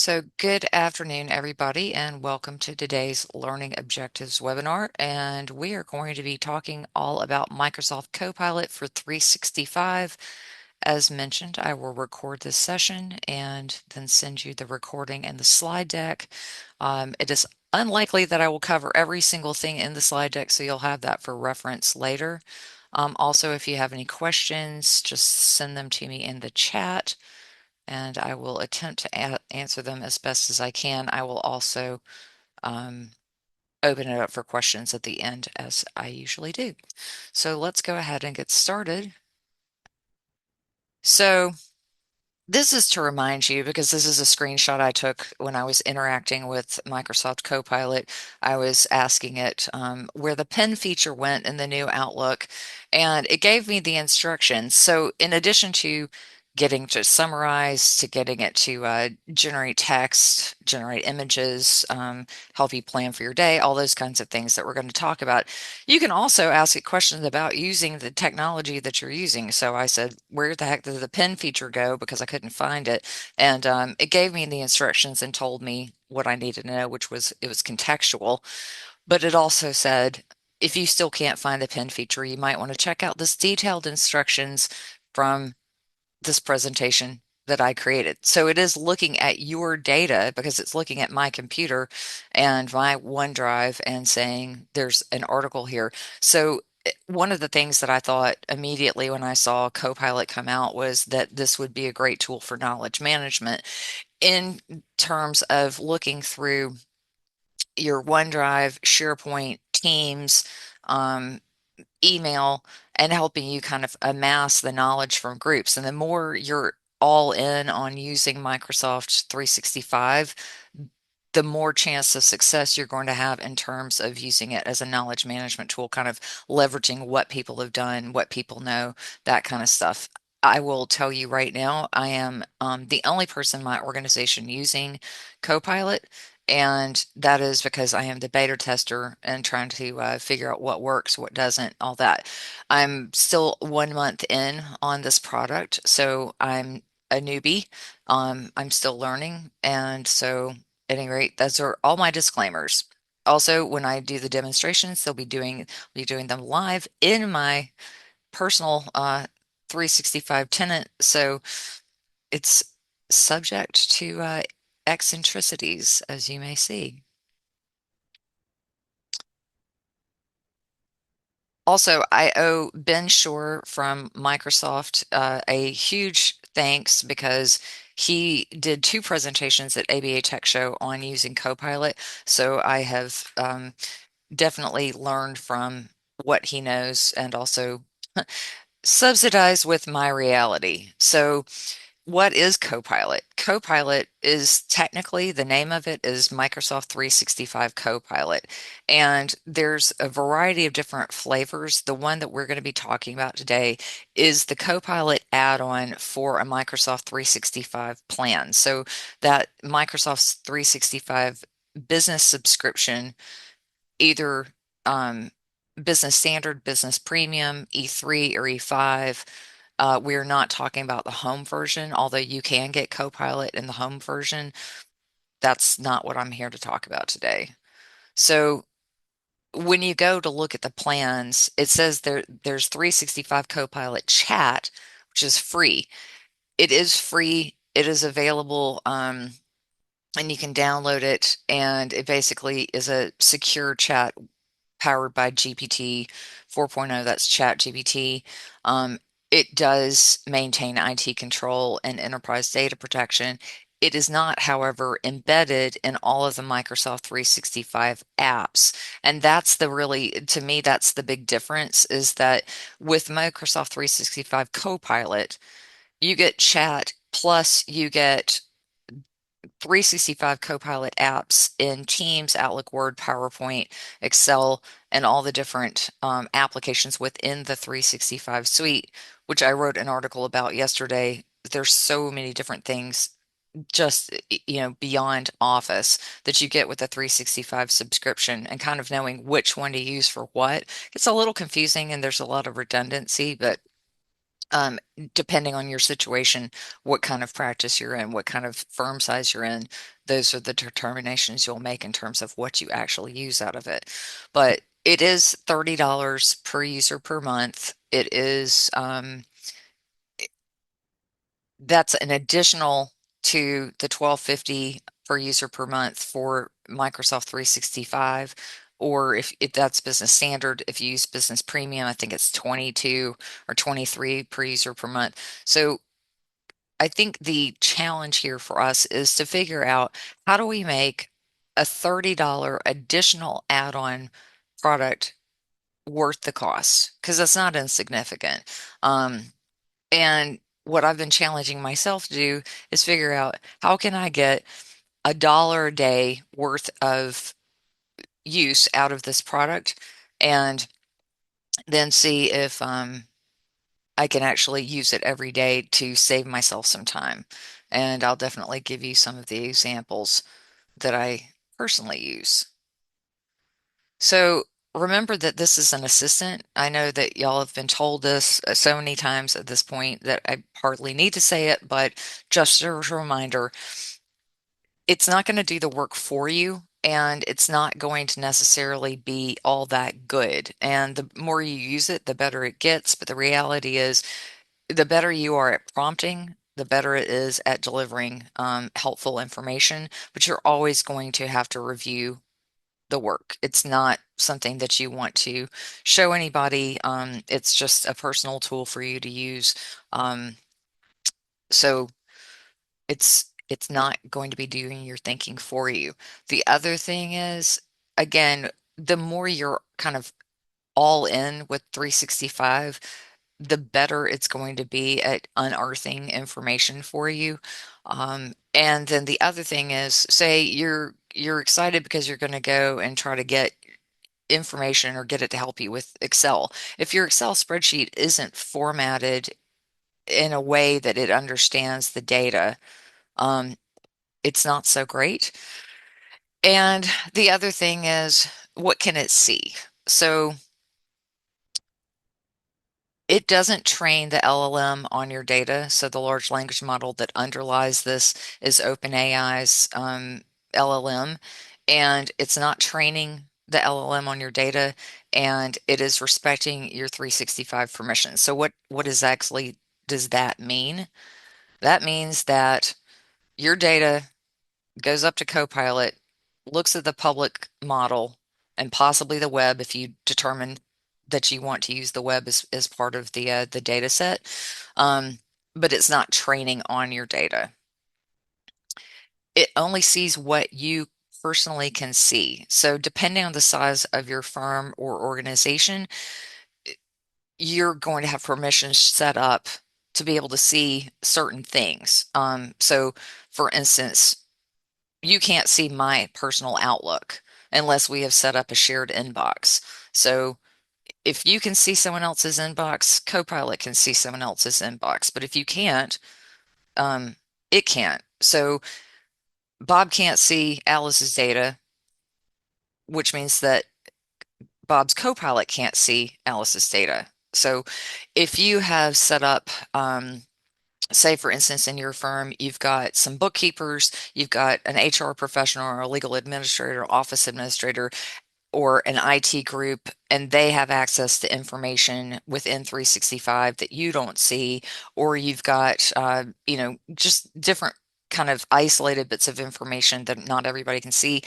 So, good afternoon, everybody, and welcome to today's Learning Objectives webinar. And we are going to be talking all about Microsoft Copilot for 365. As mentioned, I will record this session and then send you the recording and the slide deck. It is unlikely that I will cover every single thing in the slide deck, so you'll have that for reference later. Also, if you have any questions, just send them to me in the chat and I will attempt to answer them as best as I can. I will also um, open it up for questions at the end, as I usually do. So let's go ahead and get started. So this is to remind you, because this is a screenshot I took when I was interacting with Microsoft Copilot. I was asking it where the pen feature went in the new Outlook, and it gave me the instructions. So in addition to getting to summarize, to getting it to generate text, generate images, help you plan for your day, all those kinds of things that we're going to talk about. You can also ask it questions about using the technology that you're using. So I said, where the heck did the pen feature go? Because I couldn't find it. And it gave me the instructions and told me what I needed to know, which was it was contextual. But it also said, if you still can't find the pen feature, you might want to check out this detailed instructions from this presentation that I created. So it is looking at your data because it's looking at my computer and my OneDrive and saying there's an article here. So one of the things that I thought immediately when I saw Copilot come out was that this would be a great tool for knowledge management in terms of looking through your OneDrive, SharePoint, Teams, um, email, and helping you kind of amass the knowledge from groups. And the more you're all in on using Microsoft 365, the more chance of success you're going to have in terms of using it as a knowledge management tool, kind of leveraging what people have done, what people know, that kind of stuff. I will tell you right now, I am the only person in my organization using Copilot, and that is because I am the beta tester and trying to figure out what works, what doesn't, all that. I'm still 1 month in on this product, so I'm a newbie. I'm still learning, and so at any rate, those are all my disclaimers. Also, when I do the demonstrations, they'll be doing them live in my personal 365 tenant, so it's subject to eccentricities, as you may see. Also, I owe Ben Shore from Microsoft a huge thanks because he did two presentations at ABA Tech Show on using Copilot. So I have definitely learned from what he knows and also subsidized with my reality. So what is Copilot? Copilot is technically the name of it is Microsoft 365 Copilot. And there's a variety of different flavors. The one that we're going to be talking about today is the Copilot add-on for a Microsoft 365 plan. So that Microsoft 365 business subscription, either business standard, business premium, E3 or E5. We're not talking about the home version, although you can get Copilot in the home version. That's not what I'm here to talk about today. So when you go to look at the plans, it says there's 365 Copilot Chat, which is free. It is free. It is available, and you can download it, and it basically is a secure chat powered by GPT 4.0. That's Chat GPT. It does maintain IT control and enterprise data protection. It is not, however, embedded in all of the Microsoft 365 apps. And that's the really, to me, that's the big difference is that with Microsoft 365 Copilot, you get chat plus you get 365 Copilot apps in Teams, Outlook, Word, PowerPoint, Excel, and all the different applications within the 365 suite, which I wrote an article about yesterday. There's so many different things just beyond Office that you get with the 365 subscription, and kind of knowing which one to use for what. It's a little confusing and there's a lot of redundancy, but um, depending on your situation, what kind of practice you're in, what kind of firm size you're in, those are the determinations you'll make in terms of what you actually use out of it. But it is $30 per user per month. It is that's an additional to the 12.50 per user per month for Microsoft 365. Or if that's business standard, if you use business premium, I think it's 22 or 23 per user per month. So I think the challenge here for us is to figure out how do we make a $30 additional add-on product worth the cost? Because that's not insignificant. And what I've been challenging myself to do is figure out how can I get $1 a day worth of use out of this product, and then see if I can actually use it every day to save myself some time. And I'll definitely give you some of the examples that I personally use. So remember that this is an assistant. I know that y'all have been told this so many times at this point that I hardly need to say it, but just a reminder, it's not going to do the work for you. And it's not going to necessarily be all that good. And the more you use it, the better it gets. But the reality is, the better you are at prompting, the better it is at delivering helpful information. But you're always going to have to review the work. It's not something that you want to show anybody. It's just a personal tool for you to use. So it's not going to be doing your thinking for you. The other thing is, again, the more you're kind of all in with 365, the better it's going to be at unearthing information for you. And then the other thing is, say you're excited because you're going to go and try to get information or get it to help you with Excel. If your Excel spreadsheet isn't formatted in a way that it understands the data, um, it's not so great. And the other thing is, what can it see? So it doesn't train the LLM on your data. So the large language model that underlies this is OpenAI's LLM, and it's not training the LLM on your data, and it is respecting your 365 permissions. So what is actually does that mean? That means that your data goes up to Copilot, looks at the public model and possibly the web if you determine that you want to use the web as part of the data set. Um, but it's not training on your data. It only sees what you personally can see. So depending on the size of your firm or organization, you're going to have permissions set up to be able to see certain things. So for instance, you can't see my personal Outlook unless we have set up a shared inbox. So if you can see someone else's inbox, Copilot can see someone else's inbox. But if you can't, um, it can't. So Bob can't see Alice's data, which means that Bob's Copilot can't see Alice's data. So if you have set up, say, for instance, in your firm, you've got some bookkeepers, you've got an HR professional or a legal administrator, office administrator, or an IT group, and they have access to information within 365 that you don't see, or you've got, just different kind of isolated bits of information that not everybody can see.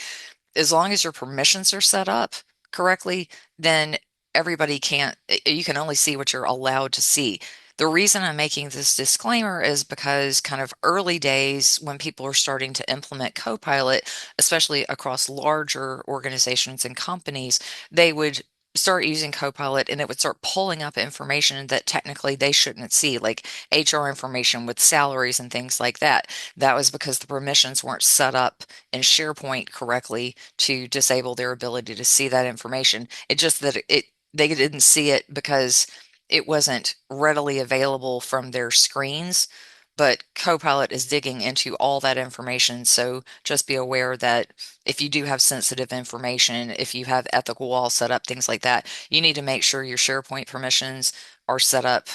As long as your permissions are set up correctly, then everybody can't, you can only see what you're allowed to see. The reason I'm making this disclaimer is because kind of early days when people are starting to implement Copilot, especially across larger organizations and companies, they would start using Copilot and it would start pulling up information that technically they shouldn't see, like HR information with salaries and things like that. That was because the permissions weren't set up in SharePoint correctly to disable their ability to see that information. It just that it they didn't see it because it wasn't readily available from their screens. But Copilot is digging into all that information. So just be aware that if you do have sensitive information, if you have ethical walls set up, things like that, you need to make sure your SharePoint permissions are set up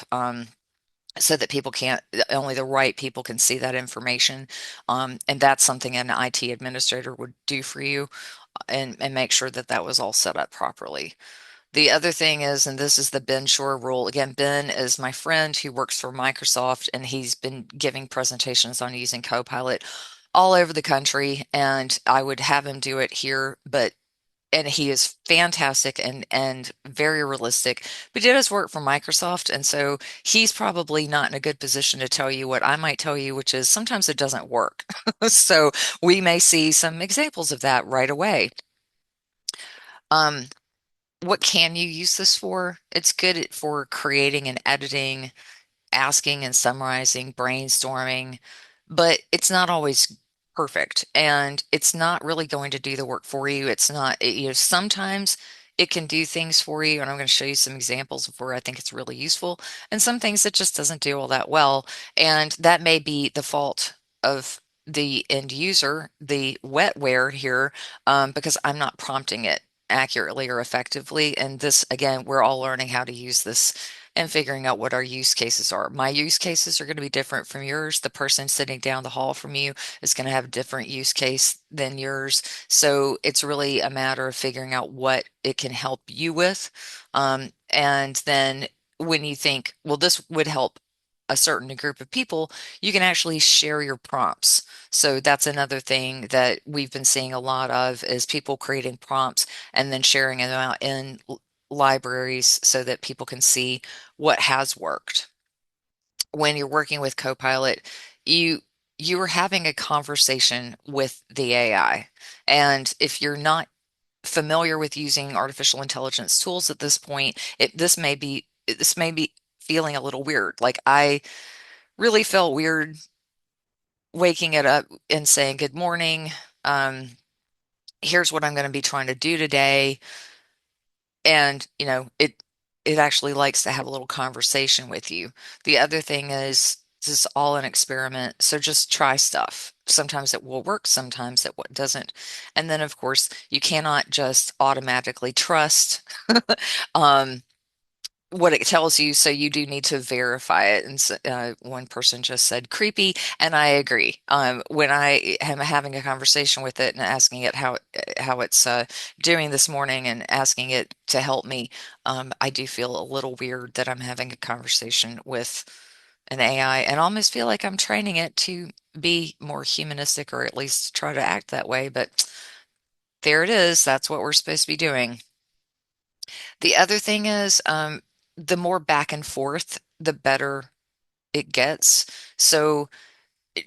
so that people can't, only the right people can see that information. And that's something an IT administrator would do for you, and make sure that that was all set up properly. The other thing is, and this is the Ben Shore rule. Again, Ben is my friend who works for Microsoft, and he's been giving presentations on using Copilot all over the country. And I would have him do it here, but and he is fantastic and very realistic. But he does work for Microsoft, and so he's probably not in a good position to tell you what I might tell you, which is sometimes it doesn't work. So we may see some examples of that right away. Um, what can you use this for? It's good for creating and editing, asking and summarizing, brainstorming, but it's not always perfect, and it's not really going to do the work for you. It's not, sometimes it can do things for you, and I'm going to show you some examples of where I think it's really useful, and some things it just doesn't do all that well. And that may be the fault of the end user, the wetware here, because I'm not prompting it accurately or effectively. And this, again, we're all learning how to use this and figuring out what our use cases are. My use cases are going to be different from yours. The person sitting down the hall from you is going to have a different use case than yours. So it's really a matter of figuring out what it can help you with. And then when you think, well, this would help a certain group of people, you can actually share your prompts. So that's another thing that we've been seeing a lot of is people creating prompts and then sharing them out in libraries so that people can see what has worked. When you're working with Copilot, you you are having a conversation with the AI. And if you're not familiar with using artificial intelligence tools at this point, this may be feeling a little weird. Like I really felt weird waking it up and saying, "Good morning. Um, here's what I'm going to be trying to do today." And it actually likes to have a little conversation with you. The other thing is this is all an experiment, so just try stuff. Sometimes it will work, sometimes it doesn't. And then of course you cannot just automatically trust um what it tells you, so you do need to verify it. And one person just said creepy, and I agree. When I am having a conversation with it and asking it how it's doing this morning and asking it to help me, I do feel a little weird that I'm having a conversation with an AI and almost feel like I'm training it to be more humanistic, or at least try to act that way. But there it is. That's what we're supposed to be doing. The other thing is, the more back and forth, the better it gets. So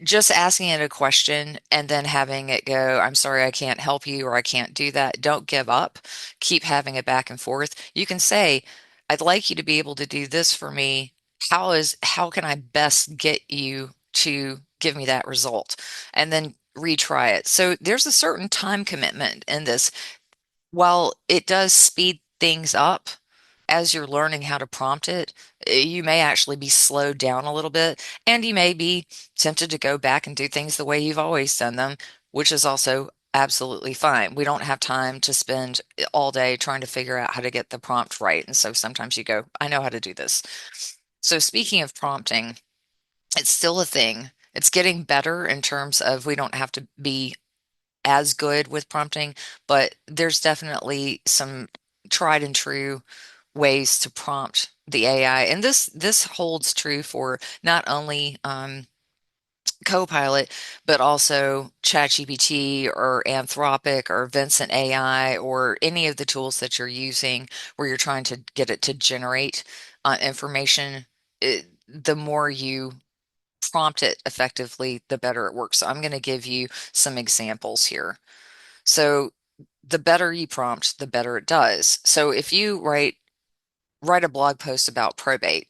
just asking it a question and then having it go, "I'm sorry, I can't help you," or "I can't do that." Don't give up. Keep having it back and forth. You can say, "I'd like you to be able to do this for me. How can I best get you to give me that result?" And then retry it. So there's a certain time commitment in this. While it does speed things up as you're learning how to prompt it, you may actually be slowed down a little bit, and you may be tempted to go back and do things the way you've always done them, which is also absolutely fine. We don't have time to spend all day trying to figure out how to get the prompt right. And so sometimes you go, "I know how to do this." So speaking of prompting, it's still a thing. It's getting better in terms of we don't have to be as good with prompting, but there's definitely some tried and true ways to prompt the AI. And this holds true for not only Copilot, but also ChatGPT or Anthropic or Vincent AI or any of the tools that you're using where you're trying to get it to generate information. The more you prompt it effectively, the better it works. So I'm going to give you some examples here. So the better you prompt, the better it does. So if you write a blog post about probate,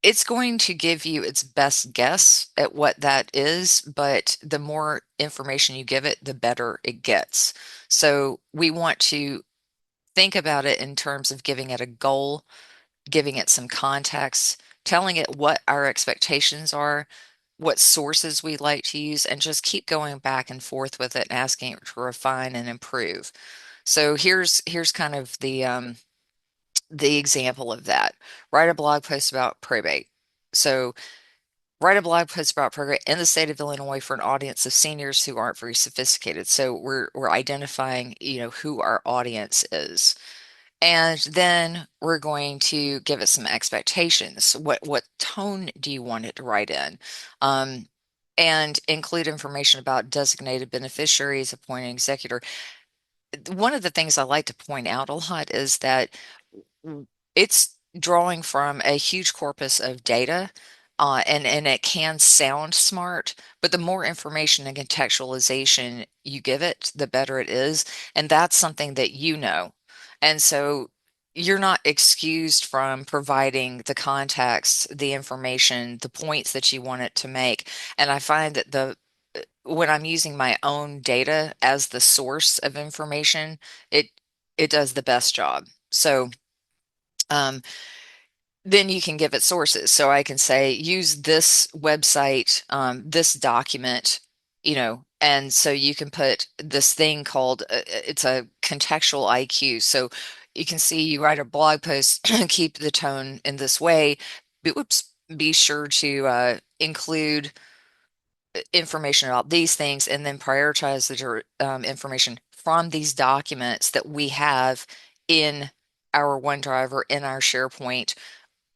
it's going to give you its best guess at what that is, but the more information you give it, the better it gets. So we want to think about it in terms of giving it a goal, giving it some context, telling it what our expectations are, what sources we like to use, and just keep going back and forth with it and asking it to refine and improve. So here's kind of the example of that. Write a blog post about probate. So write a blog post about program in the state of Illinois for an audience of seniors who aren't very sophisticated. So we're identifying, who our audience is. And then we're going to give it some expectations. What tone do you want it to write in? Um, and include information about designated beneficiaries, appointed executor. One of the things I like to point out a lot is that it's drawing from a huge corpus of data, and it can sound smart, but the more information and contextualization you give it, the better it is. And that's something that you know. And so you're not excused from providing the context, the information, the points that you want it to make. And I find that the when I'm using my own data as the source of information, it it does the best job. So um, then you can give it sources. So I can say, use this website, this document, and so you can put this thing called, it's a contextual IQ. So you can see you write a blog post, keep the tone in this way, but whoops, be sure to include information about these things and then prioritize the information from these documents that we have in our OneDrive or in our SharePoint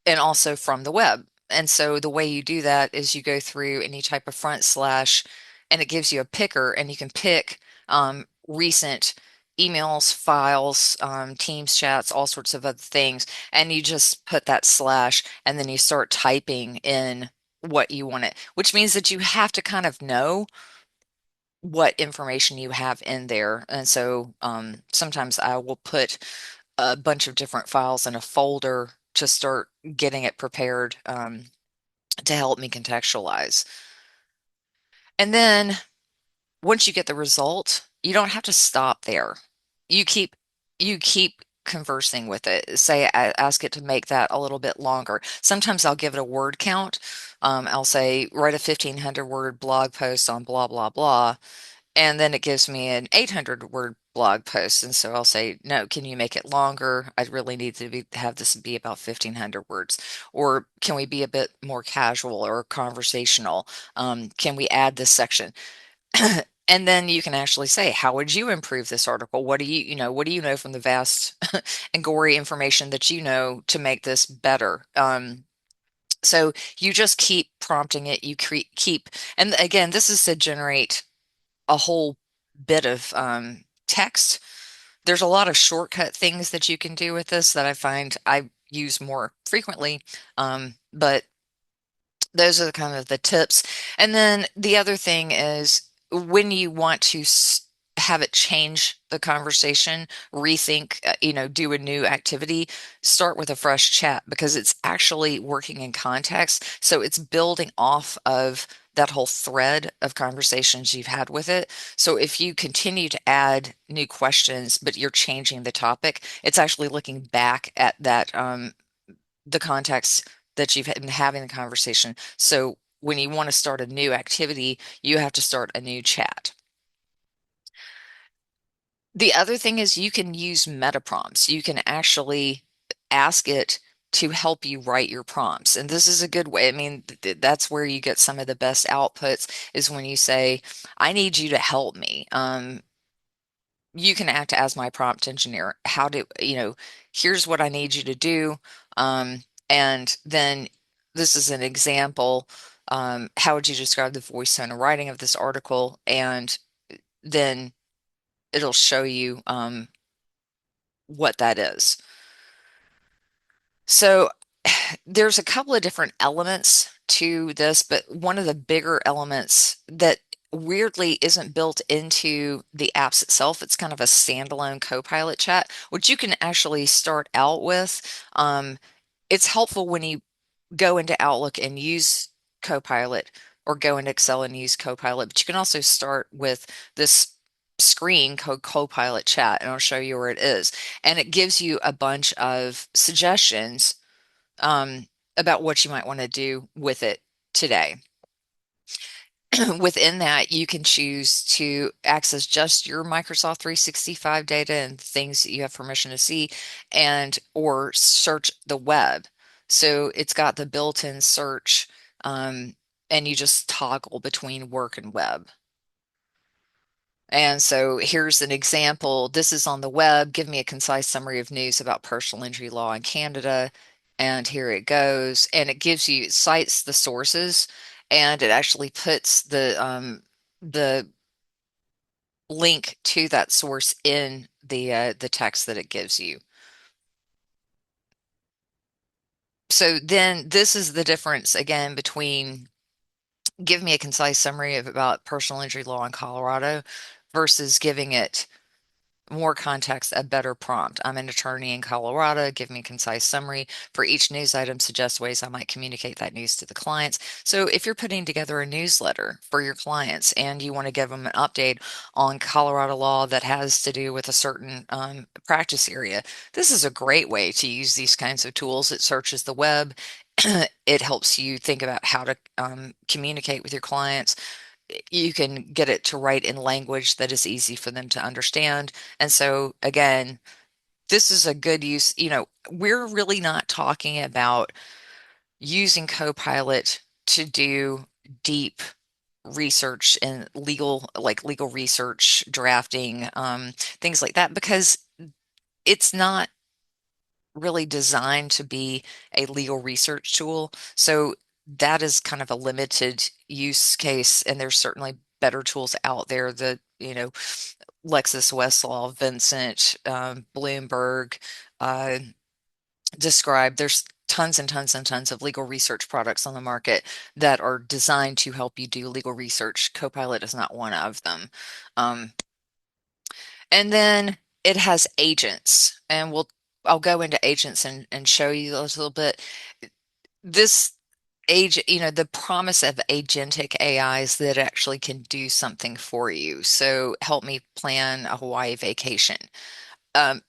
and also from the web. And so the way you do that is you go through and you type a front slash and it gives you a picker and you can pick recent emails, files, Teams chats, all sorts of other things. And you just put that slash and then you start typing in what you want it, which means that you have to kind of know what information you have in there. And so sometimes I will put a bunch of different files in a folder to start getting it prepared to help me contextualize. And then once you get the result, you don't have to stop there. You keep you keep conversing with it. Say, ask it to make that a little bit longer. Sometimes I'll give it a word count. I'll say, write a 1,500 word blog post on blah, blah, blah. And then it gives me an 800 word blog post. And so I'll say, no, can you make it longer? I really need to have this be about 1,500 words. Or can we be a bit more casual or conversational? Can we add this section? And then you can actually say, how would you improve this article? What do you know from the vast and gory information that you know to make this better? So you just keep prompting it. And again, this is to generate a whole bit of text. There's a lot of shortcut things that you can do with this that I find I use more frequently. But those are the kind of the tips. And then the other thing is when you want to have it change the conversation, rethink, do a new activity, start with a fresh chat because it's actually working in context. So it's building off of that whole thread of conversations you've had with it. So if you continue to add new questions, but you're changing the topic, it's actually looking back at that the context that you've been having the conversation. So when you want to start a new activity, you have to start a new chat. The other thing is you can use meta prompts. You can actually ask it to help you write your prompts. And this is a good way. I mean, that's where you get some of the best outputs is when you say, I need you to help me. You can act as my prompt engineer. Here's what I need you to do. And then this is an example. How would you describe the voice, tone, and writing of this article? And then it'll show you what that is. So there's a couple of different elements to this, but one of the bigger elements that weirdly isn't built into the apps itself, it's kind of a standalone Copilot chat, which you can actually start out with. It's helpful when you go into Outlook and use Copilot or go into Excel and use Copilot, but you can also start with this screen called Copilot chat, and I'll show you where it is. And it gives you a bunch of suggestions um, about what you might want to do with it today. Within that, you can choose to access just your Microsoft 365 data and things that you have permission to see and or search the web. So it's got the built-in search, um, and you just toggle between work and web. And so here's an example. This is on the web. Give me a concise summary of news about personal injury law in Canada. And here it goes. And it gives you, it cites the sources, and it actually puts the link to that source in the text that it gives you. So then this is the difference again between give me a concise summary of about personal injury law in Colorado versus giving it more context, a better prompt. I'm an attorney in Colorado. Give me a concise summary. For each news item, suggest ways I might communicate that news to the clients. So if you're putting together a newsletter for your clients and you want to give them an update on Colorado law that has to do with a certain practice area, this is a great way to use these kinds of tools. It searches the web. It helps you think about how to communicate with your clients. You can get it to write in language that is easy for them to understand. And so, again, this is a good use. We're really not talking about using Copilot to do deep research and legal research, drafting, things like that, because it's not really designed to be a legal research tool. So that is kind of a limited use case, and there's certainly better tools out there that, Lexis, Westlaw, Vincent, Bloomberg, uh, Describe. There's tons and tons and tons of legal research products on the market that are designed to help you do legal research. Copilot is not one of them. Um, and then it has agents, and I'll go into agents and show you a little bit. This the promise of agentic AIs that actually can do something for you. So help me plan a Hawaii vacation. Um,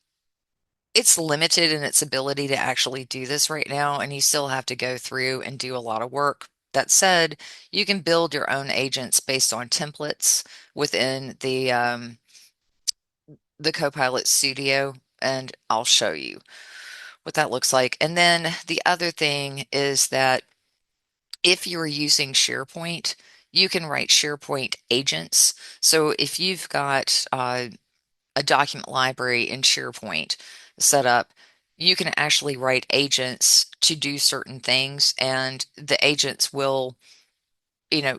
it's limited in its ability to actually do this right now, and you still have to go through and do a lot of work. That said, you can build your own agents based on templates within the Copilot Studio, and I'll show you what that looks like. And then the other thing is that if you're using SharePoint, you can write SharePoint agents. So if you've got a document library in SharePoint set up, you can actually write agents to do certain things, and the agents will,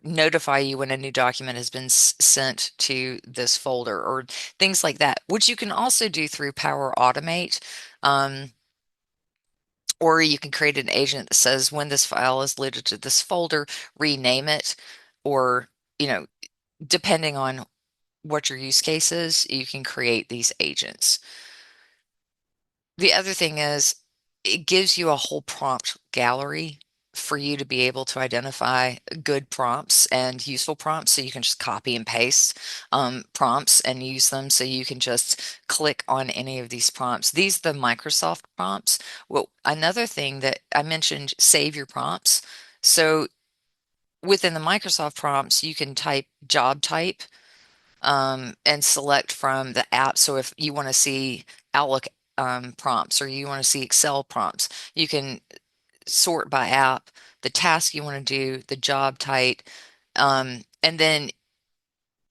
notify you when a new document has been sent to this folder or things like that, which you can also do through Power Automate. Um, or you can create an agent that says when this file is loaded to this folder, rename it, or, you know, depending on what your use case is, you can create these agents. The other thing is it gives you a whole prompt gallery for you to be able to identify good prompts and useful prompts. So you can just copy and paste prompts and use them. So you can just click on any of these prompts. These are the Microsoft prompts. Well, another thing that I mentioned, save your prompts. So within the Microsoft prompts, you can type job type and select from the app. So if you want to see Outlook prompts or you want to see Excel prompts, you can sort by app, the task you want to do, the job type, and then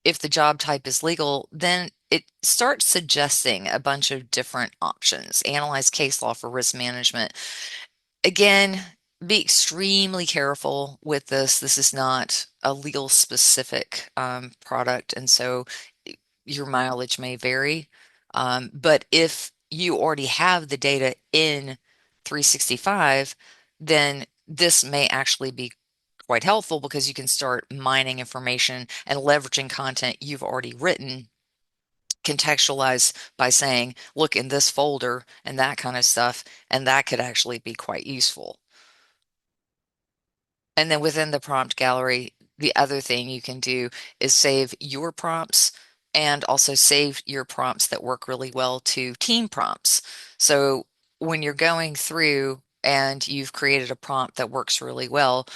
if the job type is legal, then it starts suggesting a bunch of different options. Analyze case law for risk management. Again, be extremely careful with this. This is not a legal specific product, and so your mileage may vary. But if you already have the data in 365, then this may actually be quite helpful because you can start mining information and leveraging content you've already written, contextualize by saying, look in this folder and that kind of stuff, and that could actually be quite useful. And then within the prompt gallery, the other thing you can do is save your prompts and also save your prompts that work really well to team prompts. So when you're going through and you've created a prompt that works really well,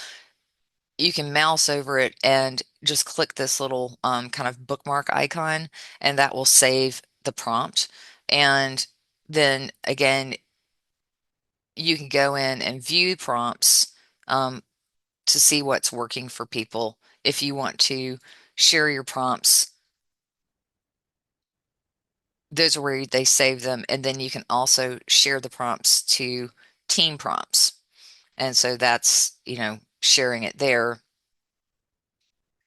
you can mouse over it and just click this little kind of bookmark icon, and that will save the prompt. And then again, you can go in and view prompts um, to see what's working for people. If you want to share your prompts, those are where they save them. And then you can also share the prompts to team prompts. And so that's, sharing it there.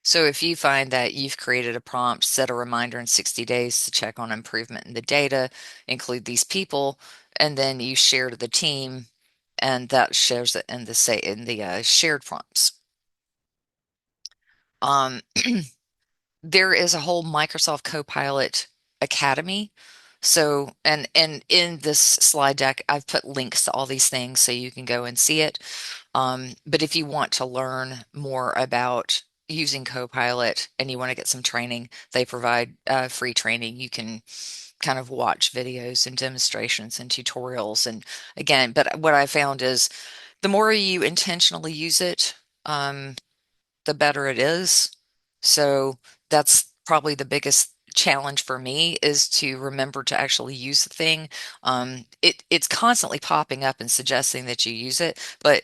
So if you find that you've created a prompt, set a reminder in 60 days to check on improvement in the data, include these people, and then you share to the team, and that shares it in the shared prompts. Um, there is a whole Microsoft Copilot Academy. So, and in this slide deck, I've put links to all these things so you can go and see it. But if you want to learn more about using Copilot and you want to get some training, they provide free training. You can kind of watch videos and demonstrations and tutorials. And again, but what I found is the more you intentionally use it, the better it is. So that's probably the biggest challenge for me is to remember to actually use the thing. It's constantly popping up and suggesting that you use it, but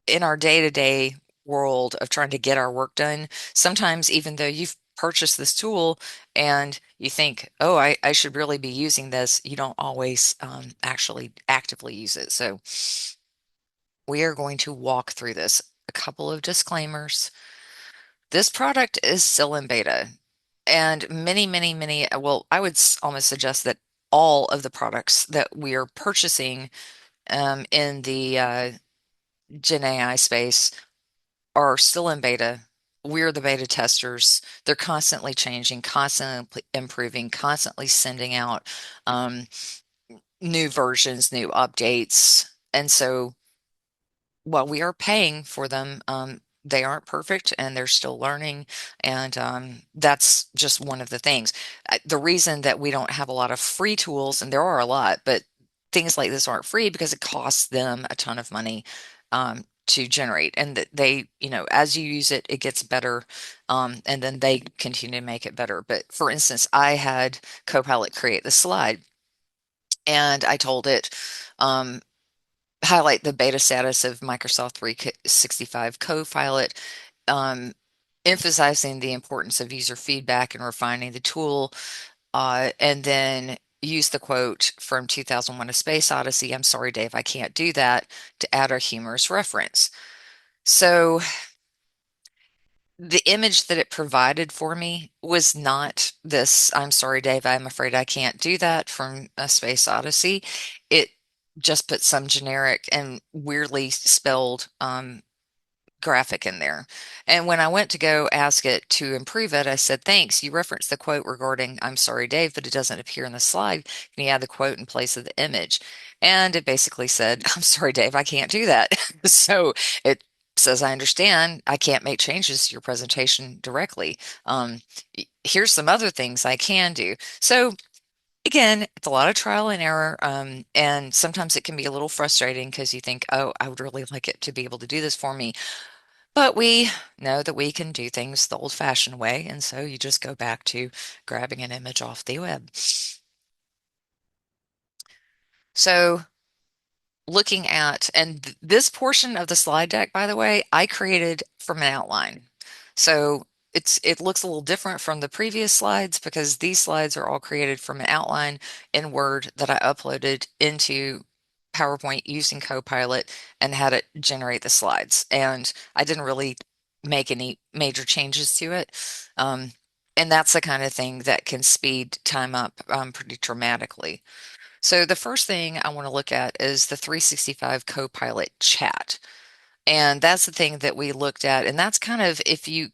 in our day-to-day world of trying to get our work done, sometimes even though you've purchased this tool and you think, oh, I should really be using this, you don't always actually actively use it. So we are going to walk through this. A couple of disclaimers. This product is still in beta, and many, well, I would almost suggest that all of the products that we are purchasing in the Gen AI space are still in beta. We're the beta testers. They're constantly changing, constantly improving, constantly sending out new versions, new updates. And so while we are paying for them, they aren't perfect and they're still learning. And that's just one of the things. The reason that we don't have a lot of free tools, and there are a lot, but things like this aren't free because it costs them a ton of money to generate. And that they, as you use it, it gets better. And then they continue to make it better. But for instance, I had Copilot create the slide and I told it, um, highlight the beta status of Microsoft 365 Copilot, um, emphasizing the importance of user feedback and refining the tool, and then use the quote from 2001: A Space Odyssey, "I'm sorry, Dave, I can't do that," to add a humorous reference. So the image that it provided for me was not this, "I'm sorry, Dave, I'm afraid I can't do that" from A Space Odyssey. It just put some generic and weirdly spelled graphic in there. And when I went to go ask it to improve it, I said, "Thanks, you referenced the quote regarding 'I'm sorry, Dave,' but it doesn't appear in the slide. Can you add the quote in place of the image?" And it basically said, "I'm sorry, Dave, I can't do that." So it says, "I understand. I can't make changes to your presentation directly. Here's some other things I can do." So again, it's a lot of trial and error, and sometimes it can be a little frustrating because you think, "Oh, I would really like it to be able to do this for me." But we know that we can do things the old-fashioned way, and so you just go back to grabbing an image off the web. So looking at, and this portion of the slide deck, by the way, I created from an outline. So it looks a little different from the previous slides because these slides are all created from an outline in Word that I uploaded into PowerPoint using Copilot and had it generate the slides. And I didn't really make any major changes to it. Um, and that's the kind of thing that can speed time up pretty dramatically. So the first thing I want to look at is the 365 Copilot chat. And that's the thing that we looked at. And that's kind of, if you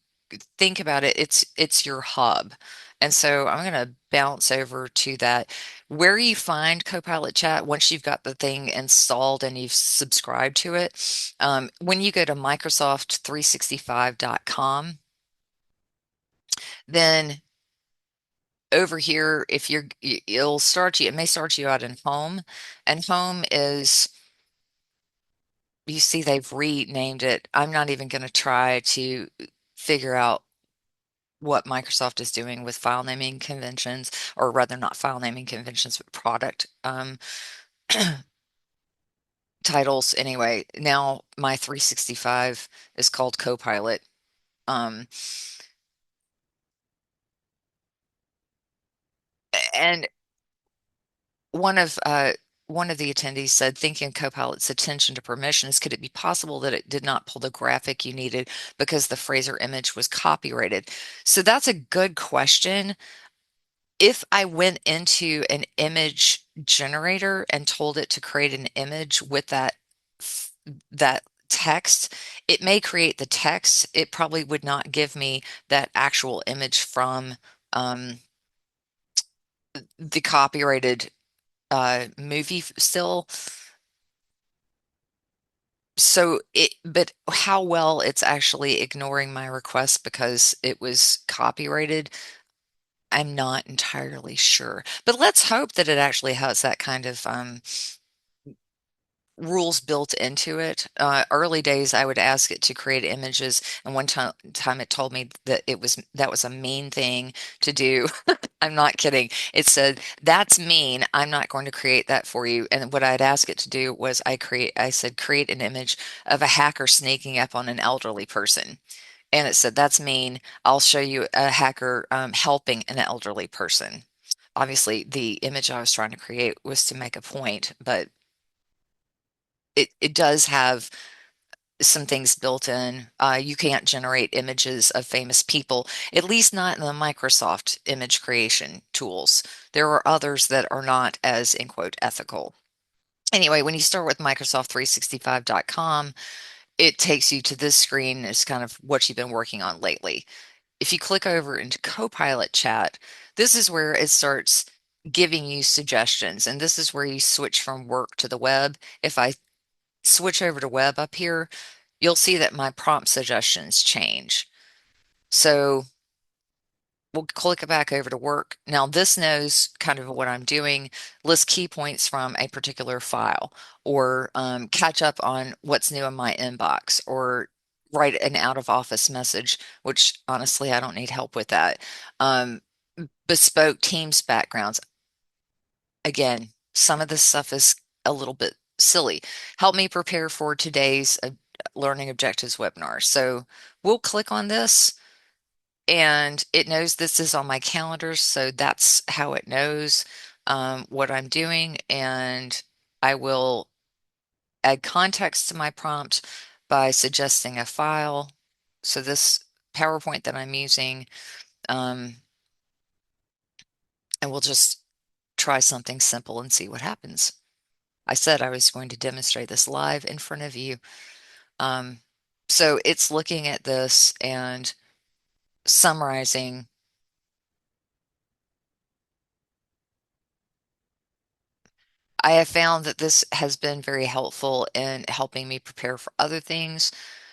think about it, it's your hub. And so I'm going to bounce over to that. Where you find Copilot chat, once you've got the thing installed and you've subscribed to it, when you go to Microsoft365.com, then over here, if it'll start you, it may start you out in home, and home is, you see they've renamed it. I'm not even going to try to figure out what Microsoft is doing with file naming conventions, or rather not file naming conventions, but product titles anyway. Now my 365 is called Copilot. Um, and one of the attendees said, thinking of Copilot's attention to permissions, could it be possible that it did not pull the graphic you needed because the phrase or image was copyrighted? So that's a good question. If I went into an image generator and told it to create an image with that text, it may create the text. It probably would not give me that actual image from um, the copyrighted movie still. So but how well it's actually ignoring my request because it was copyrighted, I'm not entirely sure. But let's hope that it actually has that kind of rules built into it. Early days, I would ask it to create images, and one time it told me that that was a mean thing to do. I'm not kidding. It said, "That's mean. I'm not going to create that for you." And what I'd ask it to do was I said, create an image of a hacker sneaking up on an elderly person. And it said, "That's mean. I'll show you a hacker helping an elderly person." Obviously, the image I was trying to create was to make a point, but it does have some things built in. You can't generate images of famous people, at least not in the Microsoft image creation tools. There are others that are not as, in quote, ethical. Anyway, when you start with Microsoft365.com, it takes you to this screen. It's kind of what you've been working on lately. If you click over into Copilot chat, this is where it starts giving you suggestions. And this is where you switch from work to the web. If I switch over to web up here, you'll see that my prompt suggestions change. So we'll click it back over to work. Now this knows kind of what I'm doing, list key points from a particular file, or catch up on what's new in my inbox, or write an out of office message, which honestly, I don't need help with that. Um, Bespoke Teams backgrounds. Again, some of this stuff is a little bit silly. Help me prepare for today's Learning Objectives webinar. So we'll click on this and it knows this is on my calendar. So that's how it knows what I'm doing. And I will add context to my prompt by suggesting a file. So this PowerPoint that I'm using, um, and we'll just try something simple and see what happens. I said I was going to demonstrate this live in front of you. Um, so it's looking at this and summarizing. I have found that this has been very helpful in helping me prepare for other things.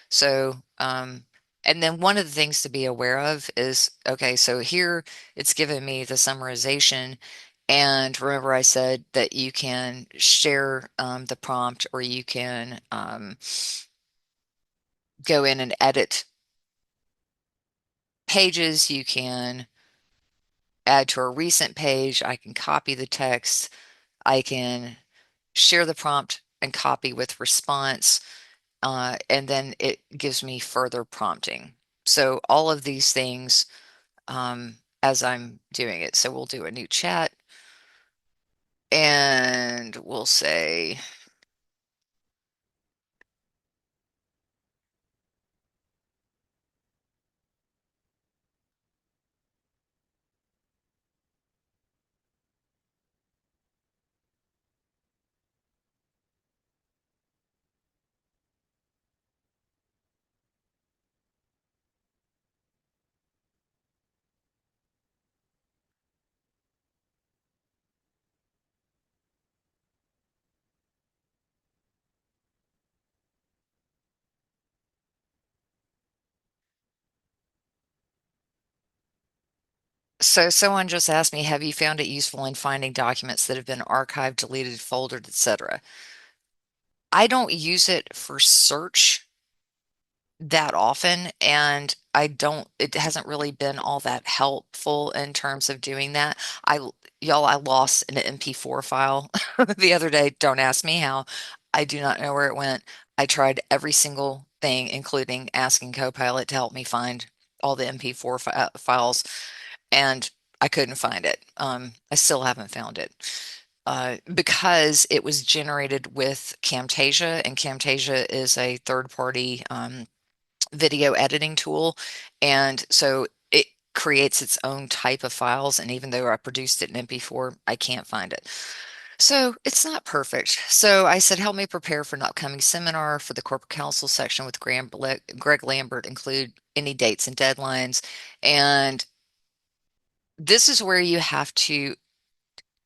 So, and then one of the things to be aware of is, okay, so here it's given me the summarization. And remember, I said that you can share the prompt, or you can go in and edit pages. You can add to a recent page. I can copy the text. I can share the prompt and copy with response. And then it gives me further prompting. So all of these things as I'm doing it. So we'll do a new chat and we'll say, so someone just asked me, have you found it useful in finding documents that have been archived, deleted, folded, etc.? I don't use it for search that often, and it hasn't really been all that helpful in terms of doing that. I lost an MP4 file the other day. Don't ask me how. I do not know where it went. I tried every single thing, including asking Copilot to help me find all the MP4 files, and I couldn't find it. I still haven't found it because it was generated with Camtasia, and Camtasia is a third-party video editing tool. And so it creates its own type of files. And even though I produced it in MP4, I can't find it. So it's not perfect. So I said, help me prepare for an upcoming seminar for the corporate counsel section with Greg Lambert, include any dates and deadlines. And this is where you have to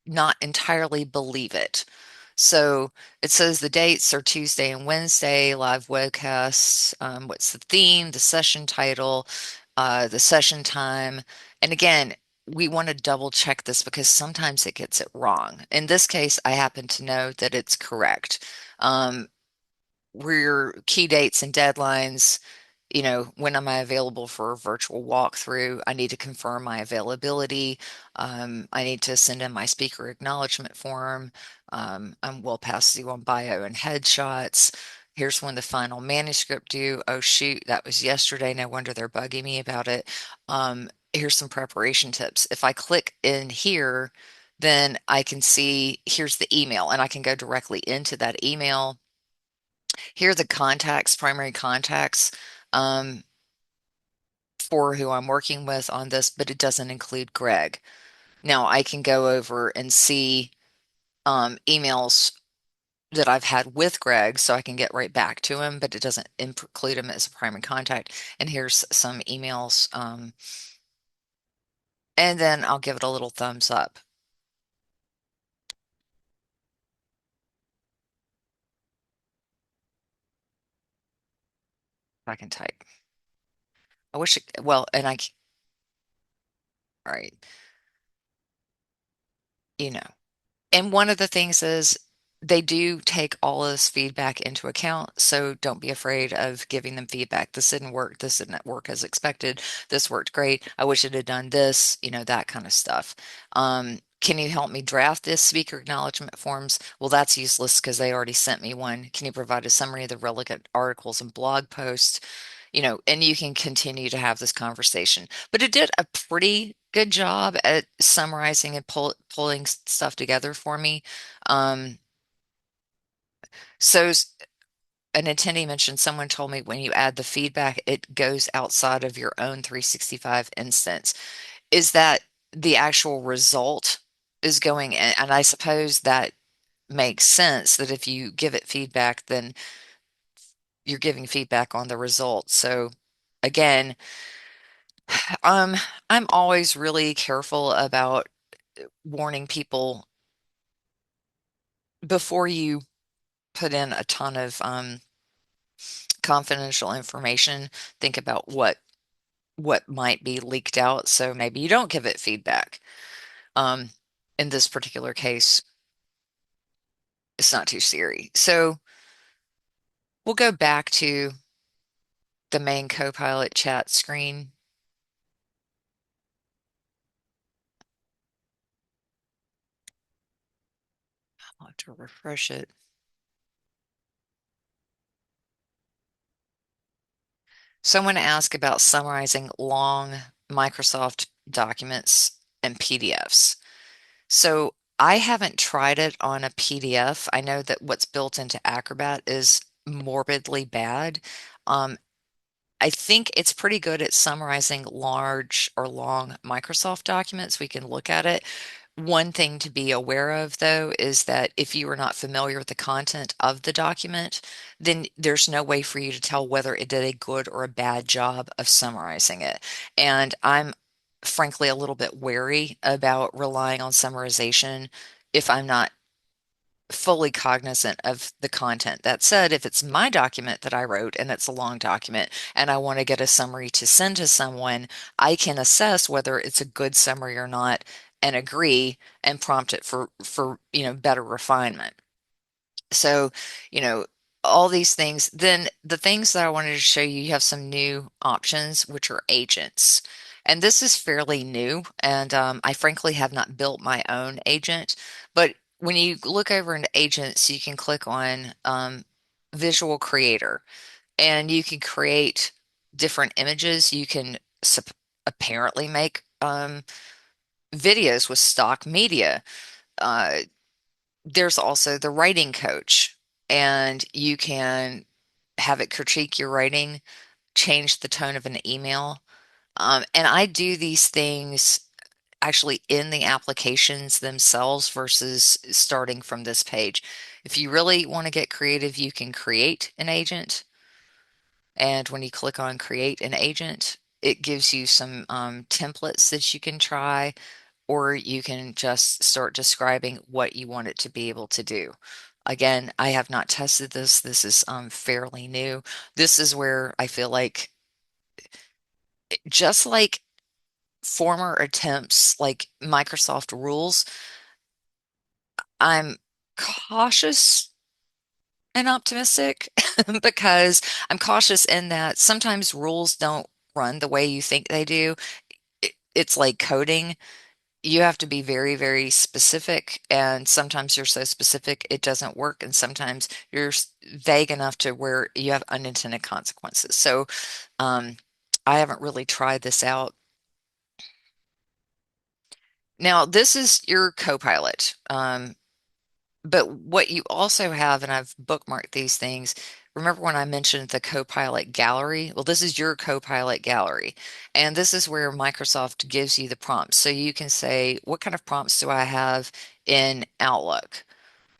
not entirely believe it. So it says the dates are Tuesday and Wednesday, live webcasts. What's the theme, the session title, the session time. And again, we want to double check this because sometimes it gets it wrong. In this case, I happen to know that it's correct. Um, your key dates and deadlines, when am I available for a virtual walkthrough? I need to confirm my availability. I need to send in my speaker acknowledgement form. I will pass you on bio and headshots. Here's when the final manuscript due. Oh, shoot, that was yesterday. No wonder they're bugging me about it. Here's some preparation tips. If I click in here, then I can see here's the email, and I can go directly into that email. Here are the contacts, primary contacts, um, for who I'm working with on this, but it doesn't include Greg. Now I can go over and see emails that I've had with Greg so I can get right back to him, but it doesn't include him as a primary contact. And here's some emails. And then I'll give it a little thumbs up. If I can type. I wish it, well, and all right, you know. And one of the things is they do take all of this feedback into account. So don't be afraid of giving them feedback. This didn't work. This didn't work as expected. This worked great. I wish it had done this, that kind of stuff. Can you help me draft this speaker acknowledgement forms? Well, that's useless because they already sent me one. Can you provide a summary of the relevant articles and blog posts? And you can continue to have this conversation. But it did a pretty good job at summarizing and pulling stuff together for me. Um, so an attendee mentioned someone told me when you add the feedback, it goes outside of your own 365 instance. Is that the actual result is going in? And I suppose that makes sense that if you give it feedback, then you're giving feedback on the result. So again, Um, I'm always really careful about warning people before you put in a ton of confidential information. Think about what might be leaked out, so maybe you don't give it feedback. Um, in this particular case, it's not too scary. So we'll go back to the main Copilot chat screen. I'll have to refresh it. So I want to ask about summarizing long Microsoft documents and PDFs. So I haven't tried it on a PDF. I know that what's built into Acrobat is morbidly bad. Um, I think it's pretty good at summarizing large or long Microsoft documents. We can look at it. One thing to be aware of, though, is that if you are not familiar with the content of the document, then there's no way for you to tell whether it did a good or a bad job of summarizing it. And I'm frankly a little bit wary about relying on summarization if I'm not fully cognizant of the content. That said, if it's my document that I wrote and it's a long document and I want to get a summary to send to someone, I can assess whether it's a good summary or not and agree and prompt it for better refinement. So, you know, all these things. Then the things that I wanted to show you, you have some new options, which are agents. And this is fairly new. And I frankly have not built my own agent. But when you look over into agents, you can click on Visual Creator and you can create different images. You can apparently make videos with stock media. Uh, there's also the writing coach, and you can have it critique your writing, change the tone of an email. And I do these things actually in the applications themselves versus starting from this page. If you really want to get creative, you can create an agent. And when you click on create an agent, it gives you some templates that you can try, or you can just start describing what you want it to be able to do. Again, I have not tested this. This is fairly new. This is where I feel like, just like former attempts like Microsoft rules, I'm cautious and optimistic because I'm cautious in that sometimes rules don't run the way you think they do. It's like coding. You have to be very, very specific, and sometimes you're so specific it doesn't work, and sometimes you're vague enough to where you have unintended consequences. So, um, I haven't really tried this out. Now, this is your Copilot. But what you also have, and I've bookmarked these things. Remember when I mentioned the Copilot gallery? Well, this is your Copilot gallery. And this is where Microsoft gives you the prompts. So you can say, what kind of prompts do I have in Outlook?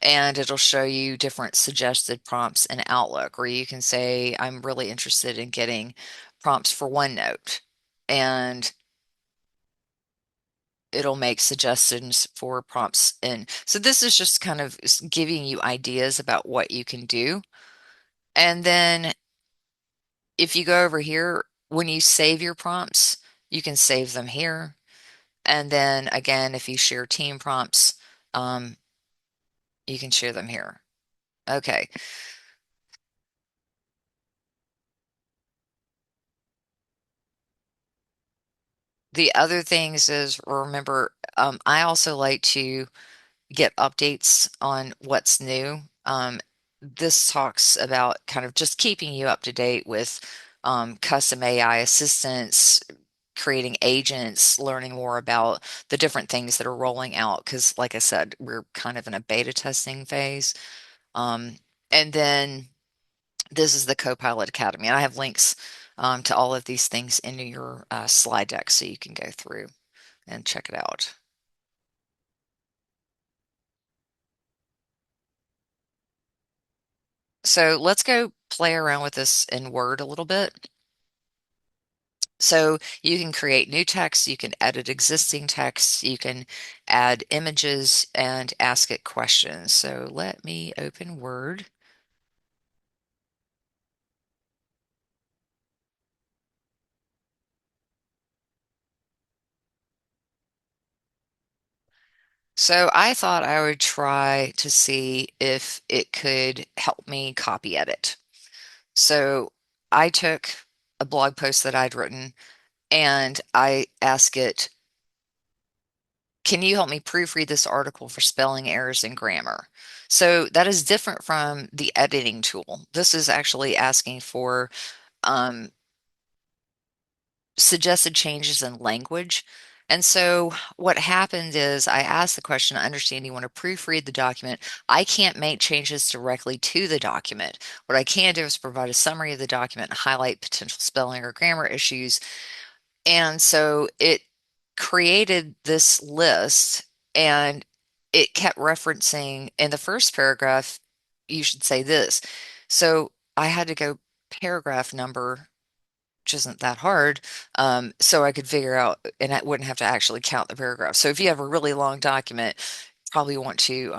And it'll show you different suggested prompts in Outlook. Or you can say, I'm really interested in getting prompts for OneNote. And it'll make suggestions for prompts in. So this is just kind of giving you ideas about what you can do. And then if you go over here, when you save your prompts, you can save them here. And then again, if you share team prompts, um, you can share them here. Okay. The other things is, remember, I also like to get updates on what's new. This talks about kind of just keeping you up to date with custom AI assistants, creating agents, learning more about the different things that are rolling out. Because, like I said, we're kind of in a beta testing phase. Um, and then this is the Copilot Academy. And I have links to all of these things in your slide deck so you can go through and check it out. So let's go play around with this in Word a little bit. So you can create new text, you can edit existing text, you can add images and ask it questions. So let me open Word. So I thought I would try to see if it could help me copy edit. So I took a blog post that I'd written and I asked it, can you help me proofread this article for spelling errors and grammar? So that is different from the editing tool. This is actually asking for um, suggested changes in language. And so what happened is I asked the question, I understand you want to proofread the document. I can't make changes directly to the document. What I can do is provide a summary of the document and highlight potential spelling or grammar issues. And so it created this list and it kept referencing in the first paragraph, you should say this. So I had to go paragraph number, which isn't that hard, so I could figure out, and I wouldn't have to actually count the paragraphs. So if you have a really long document, probably want to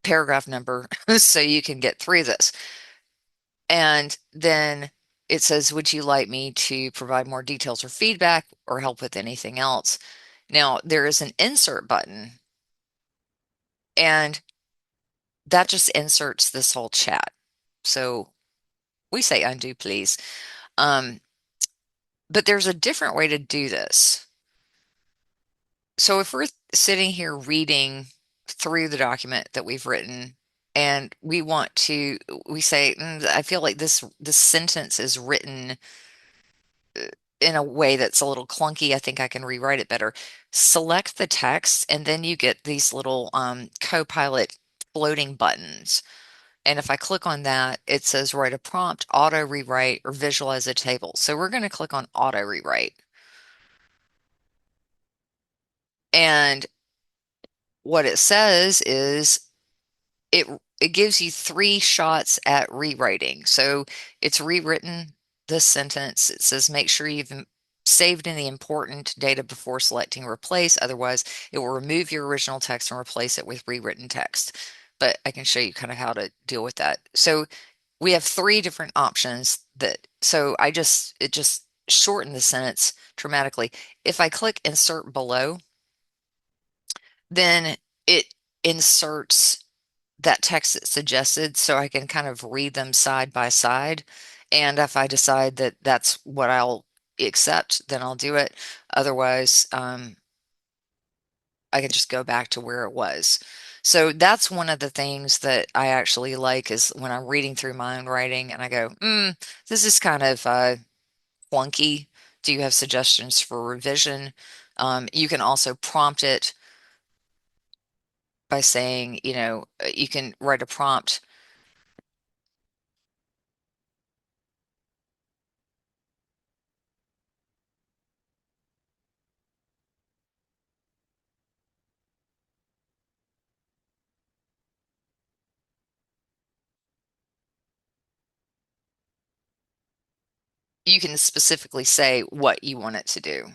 paragraph number so you can get through this. And then it says, would you like me to provide more details or feedback or help with anything else? Now, there is an insert button, and that just inserts this whole chat. So we say undo, please. Um, but there's a different way to do this. So if we're sitting here reading through the document that we've written, and we say, I feel like this sentence is written in a way that's a little clunky. I think I can rewrite it better. Select the text, and then you get these little Copilot floating buttons. And if I click on that, it says write a prompt, auto rewrite, or visualize a table. So we're going to click on auto rewrite. And what it says is it it gives you three shots at rewriting. So it's rewritten this sentence. It says make sure you've saved any important data before selecting replace. Otherwise, it will remove your original text and replace it with rewritten text. But I can show you kind of how to deal with that. So we have three different options that, so it just shortened the sentence dramatically. If I click insert below, then it inserts that text that's suggested so I can kind of read them side by side. And if I decide that that's what I'll accept, then I'll do it. Otherwise, I can just go back to where it was. So that's one of the things that I actually like is when I'm reading through my own writing and I go, this is kind of clunky. Do you have suggestions for revision? You can also prompt it by saying, you can write a prompt. You can specifically say what you want it to do.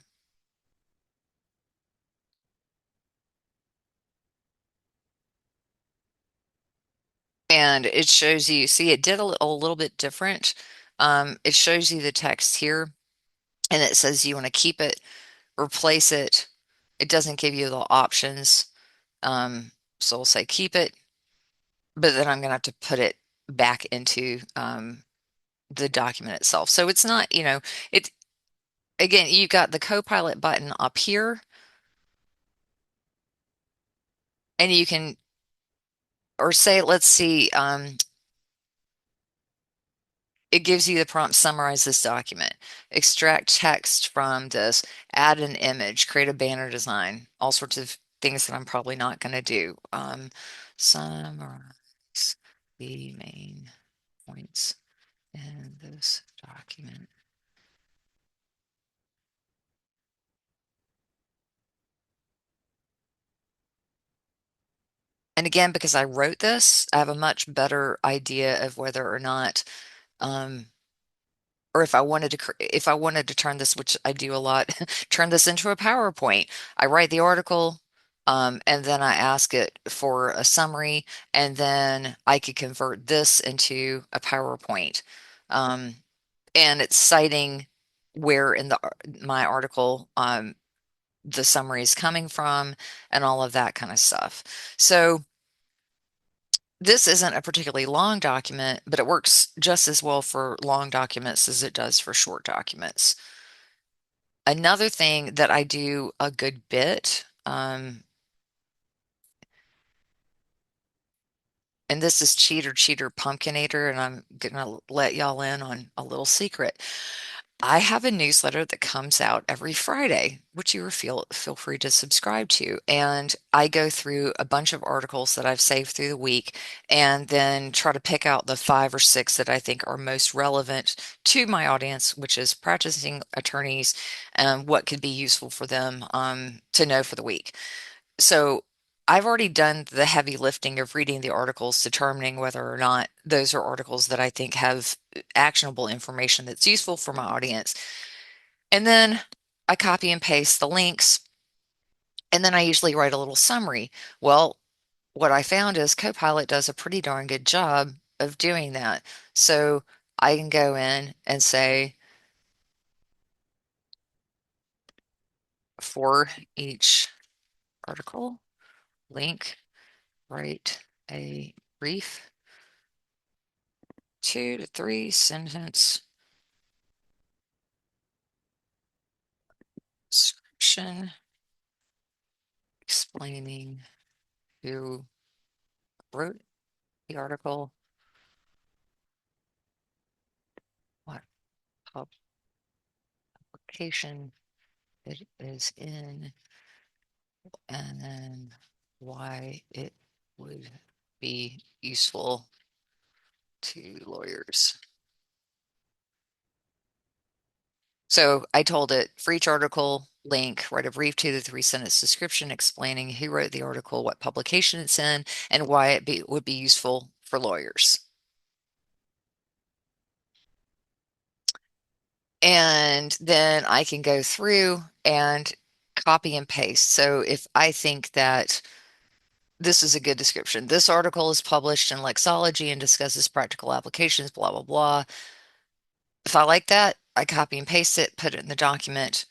And it shows you, see, it did a little bit different. It shows you the text here, and it says you want to keep it, replace it. It doesn't give you the options. So we'll say keep it, but then I'm going to have to put it back into the document itself. So it's not, it again, you've got the Copilot button up here, and you can, or say, let's see, it gives you the prompt, summarize this document, extract text from this, add an image, create a banner design, all sorts of things that I'm probably not going to do. Summarize the main points in this document. And again, because I wrote this, I have a much better idea of whether or not um, or if I wanted to turn this, which I do a lot, turn this into a PowerPoint. I write the article, and then I ask it for a summary, and then I could convert this into a PowerPoint. Um, and it's citing where in my article the summary is coming from and all of that kind of stuff. So this isn't a particularly long document, but it works just as well for long documents as it does for short documents. Another thing that I do a good bit, and this is Cheater Pumpkinator, and I'm gonna let y'all in on a little secret. I have a newsletter that comes out every Friday, which you feel free to subscribe to. And I go through a bunch of articles that I've saved through the week and then try to pick out the five or six that I think are most relevant to my audience, which is practicing attorneys, and what could be useful for them to know for the week. So I've already done the heavy lifting of reading the articles, determining whether or not those are articles that I think have actionable information that's useful for my audience. And then I copy and paste the links, and then I usually write a little summary. Well, what I found is Copilot does a pretty darn good job of doing that. So I can go in and say, for each article, link, write a brief 2 to 3 sentence description explaining who wrote the article, what publication it is in, and then why it would be useful to lawyers. So I told it for each article link, write a brief 2 to 3 sentence description explaining who wrote the article, what publication it's in, and why would be useful for lawyers. And then I can go through and copy and paste. So if I think that this is a good description, this article is published in Lexology and discusses practical applications, blah, blah, blah. If I like that, I copy and paste it, put it in the document.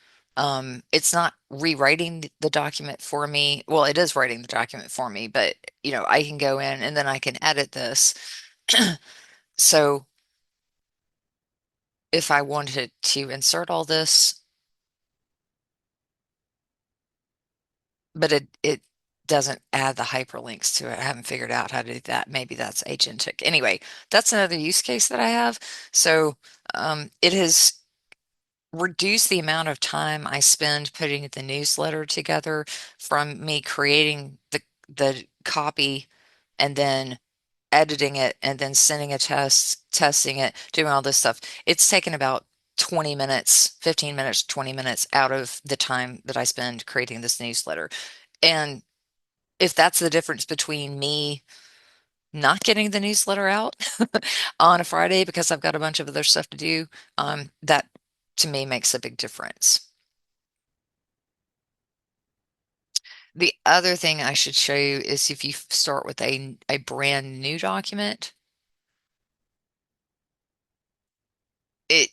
It's not rewriting the document for me. Well, it is writing the document for me, but I can go in and then I can edit this. So if I wanted to insert all this, but it doesn't add the hyperlinks to it. I haven't figured out how to do that. Maybe that's agentic. Anyway, that's another use case that I have. So it has reduced the amount of time I spend putting the newsletter together from me creating the copy and then editing it and then sending a test, testing it, doing all this stuff. It's taken about 20 minutes, 15 minutes, 20 minutes out of the time that I spend creating this newsletter. And if that's the difference between me not getting the newsletter out on a Friday because I've got a bunch of other stuff to do, that to me makes a big difference. The other thing I should show you is if you start with a brand new document, it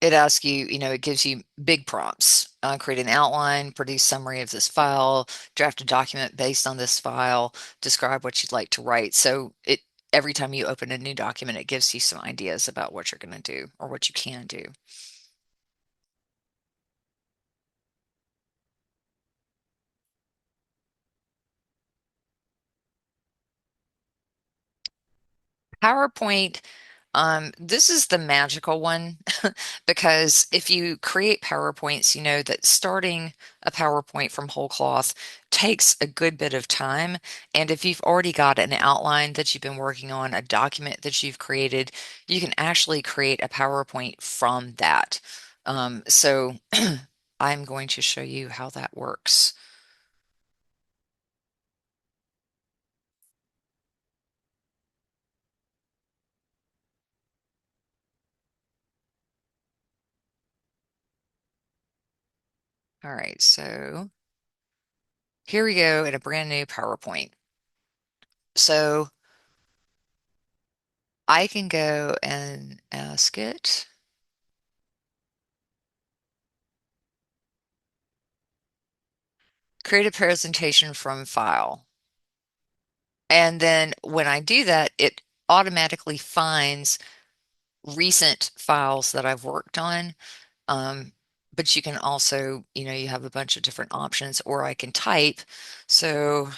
it asks you, it gives you big prompts. Create an outline, produce summary of this file, draft a document based on this file, describe what you'd like to write. So every time you open a new document, it gives you some ideas about what you're going to do or what you can do. PowerPoint, this is the magical one because if you create PowerPoints, you know that starting a PowerPoint from whole cloth takes a good bit of time. And if you've already got an outline that you've been working on, a document that you've created, you can actually create a PowerPoint from that. So I'm going to show you how that works. All right, so here we go in a brand new PowerPoint. So I can go and ask it, create a presentation from file. And then when I do that, it automatically finds recent files that I've worked on. But you can also, you have a bunch of different options, or I can type. So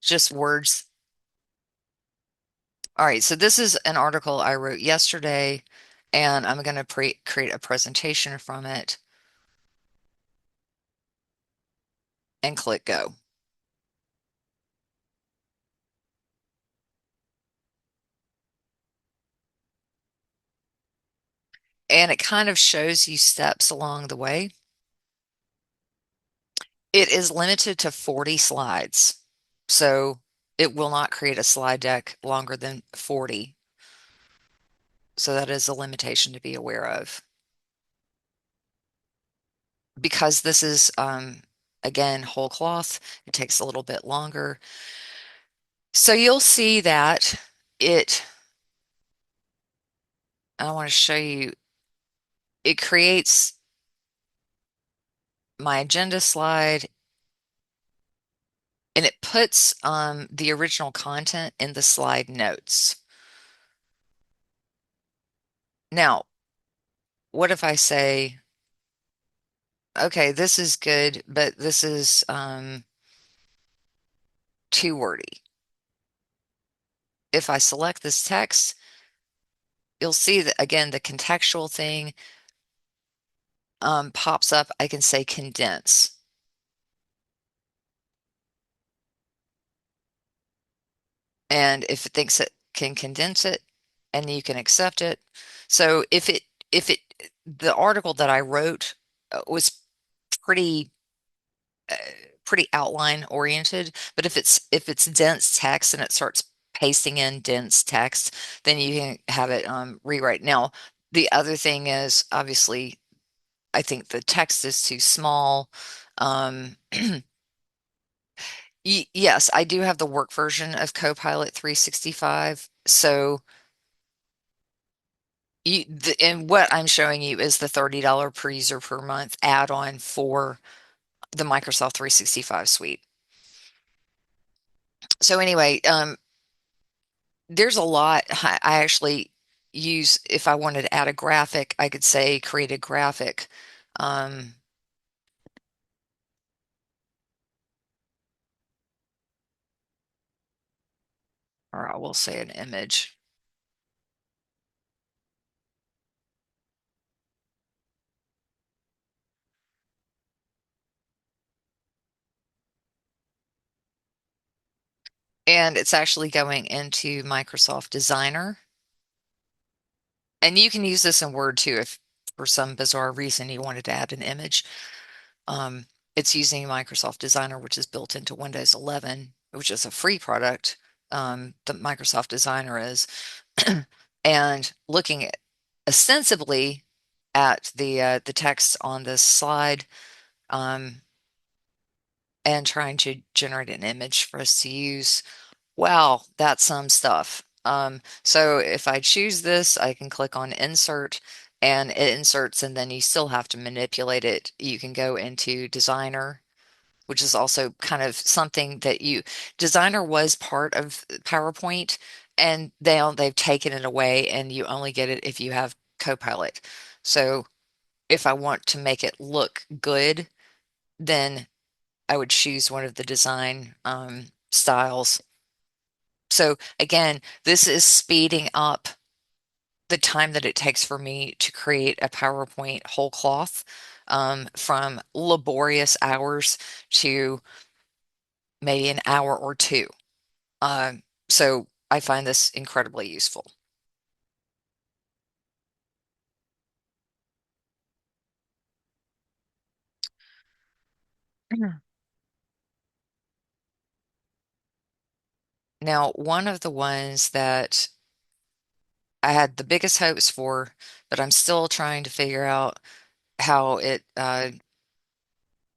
just words. All right, so this is an article I wrote yesterday, and I'm going to create a presentation from it and click go. And it kind of shows you steps along the way. It is limited to 40 slides. So it will not create a slide deck longer than 40. So that is a limitation to be aware of. Because this is, again, whole cloth, it takes a little bit longer. So you'll see that I want to show you, it creates my agenda slide and it puts the original content in the slide notes. Now, what if I say, okay, this is good, but this is too wordy. If I select this text, you'll see that again, the contextual thing pops up. I can say condense. And if it thinks it can condense it and you can accept it. So if it the article that I wrote was pretty uh, pretty outline oriented, but if it's dense text and it starts pasting in dense text, then you can have it rewrite. Now, the other thing is obviously I think the text is too small. Um, yes, I do have the work version of Copilot 365. So and what I'm showing you is the $30 per user per month add-on for the Microsoft 365 suite. So anyway, there's a lot. I actually use, if I wanted to add a graphic, I could say create a graphic, um, or I will say an image. And it's actually going into Microsoft Designer. And you can use this in Word too if for some bizarre reason you wanted to add an image. Um, it's using Microsoft Designer, which is built into Windows 11, which is a free product. The Microsoft Designer is, and looking at ostensibly at the text on this slide, um, and trying to generate an image for us to use. Wow, that's some stuff. So if I choose this, I can click on insert and it inserts, and then you still have to manipulate it. You can go into Designer, which is also kind of something that Designer was part of PowerPoint, and they've taken it away, and you only get it if you have Copilot. So if I want to make it look good, then I would choose one of the design styles. So again, this is speeding up the time that it takes for me to create a PowerPoint whole cloth, from laborious hours to maybe an hour or two. So I find this incredibly useful. Mhm. Now, one of the ones that I had the biggest hopes for, but I'm still trying to figure out how it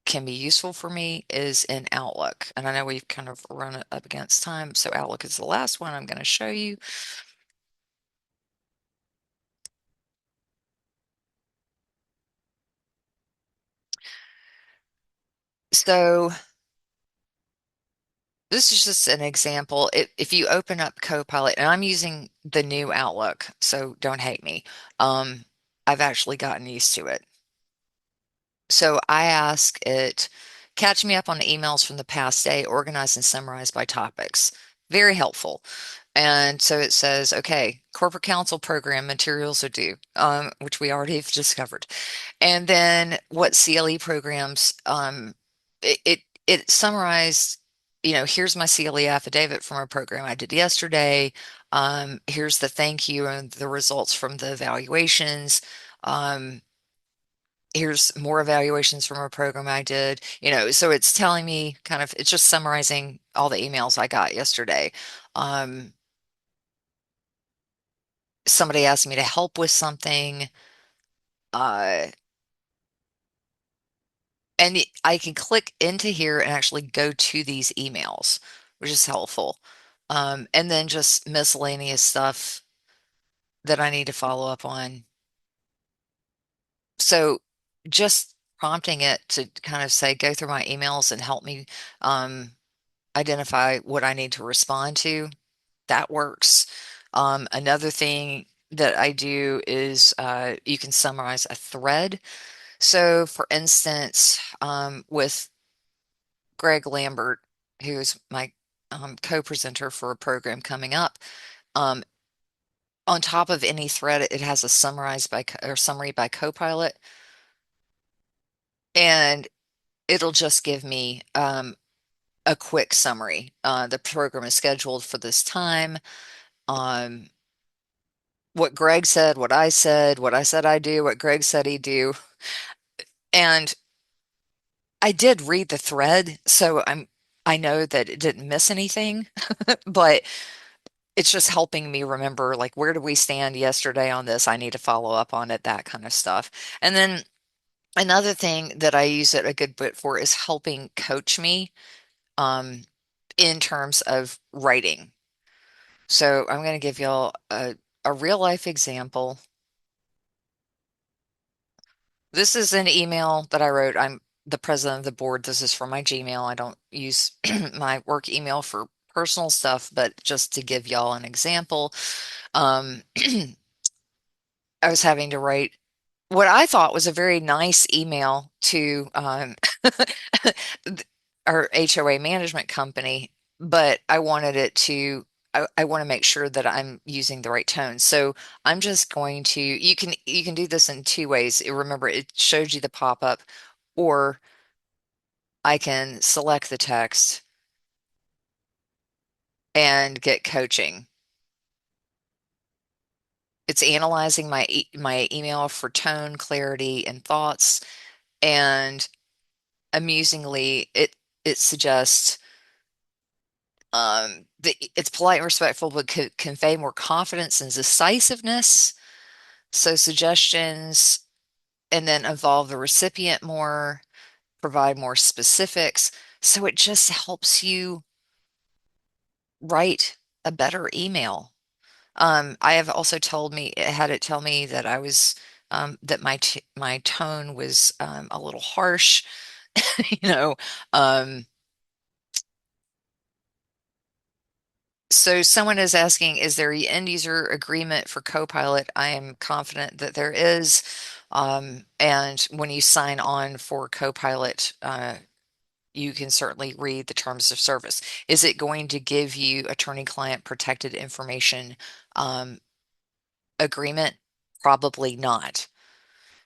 can be useful for me is in Outlook. And I know we've kind of run it up against time, so Outlook is the last one I'm going to show you. So this is just an example. If you open up Copilot, and I'm using the new Outlook, so don't hate me. I've actually gotten used to it. So I ask it, catch me up on emails from the past day, organized and summarized by topics. Very helpful. And so it says, okay, corporate council program materials are due, which we already have discovered. And then what CLE programs, it summarized, here's my CLE affidavit from a program I did yesterday. Here's the thank you and the results from the evaluations. Um, Here's more evaluations from a program I did, so it's telling me kind of, it's just summarizing all the emails I got yesterday. Um, Somebody asked me to help with something, uh, and I can click into here and actually go to these emails, which is helpful. And then just miscellaneous stuff that I need to follow up on. So just prompting it to kind of say, go through my emails and help me um, identify what I need to respond to, that works. Another thing that I do is you can summarize a thread. So, for instance, with Greg Lambert, who's my co-presenter for a program coming up, um, on top of any thread, it has a summary by Copilot, and it'll just give me a quick summary. The program is scheduled for this time. Um, what Greg said, what I said I do, what Greg said he'd do. And I did read the thread, so I know that it didn't miss anything, but it's just helping me remember like where did we stand yesterday on this? I need to follow up on it, that kind of stuff. And then another thing that I use it a good bit for is helping coach me um, in terms of writing. So I'm going to give y'all a real life example. This is an email that I wrote. I'm the president of the board. This is from my Gmail. I don't use my work email for personal stuff, but just to give y'all an example, um, I was having to write what I thought was a very nice email to our HOA management company, but I wanted it to, I want to make sure that I'm using the right tone. So I'm just going to, you can do this in two ways. Remember, it shows you the pop-up, or I can select the text and get coaching. It's analyzing my email for tone, clarity, and thoughts, and amusingly, it suggests it's polite and respectful, but could convey more confidence and decisiveness. So suggestions, and then involve the recipient more, provide more specifics. So it just helps you write a better email. I have also had it tell me that I was that my tone was a little harsh, you know. Um, So someone is asking, is there an end user agreement for Copilot? I am confident that there is. And when you sign on for Copilot, you can certainly read the terms of service. Is it going to give you attorney-client protected information agreement? Probably not.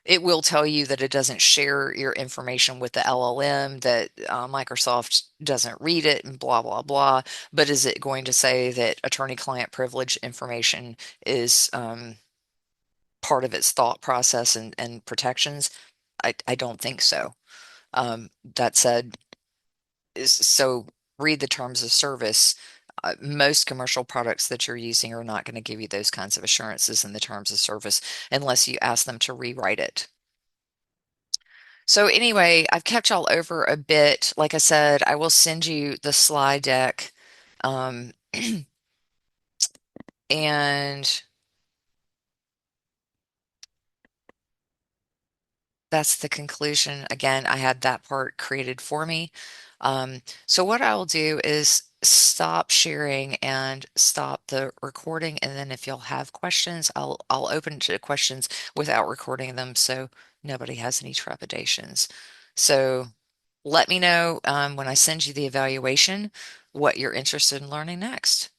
It will tell you that it doesn't share your information with the LLM, that Microsoft doesn't read it, and blah, blah, blah. But is it going to say that attorney-client privilege information is part of its thought process and protections? I don't think so. That said, so read the terms of service. Most commercial products that you're using are not going to give you those kinds of assurances in the terms of service unless you ask them to rewrite it. So anyway, I've kept y'all over a bit. Like I said, I will send you the slide deck. Um, and that's the conclusion. Again, I had that part created for me. So what I'll do is stop sharing and stop the recording. And then if you'll have questions, I'll open to questions without recording them so nobody has any trepidations. So let me know when I send you the evaluation what you're interested in learning next.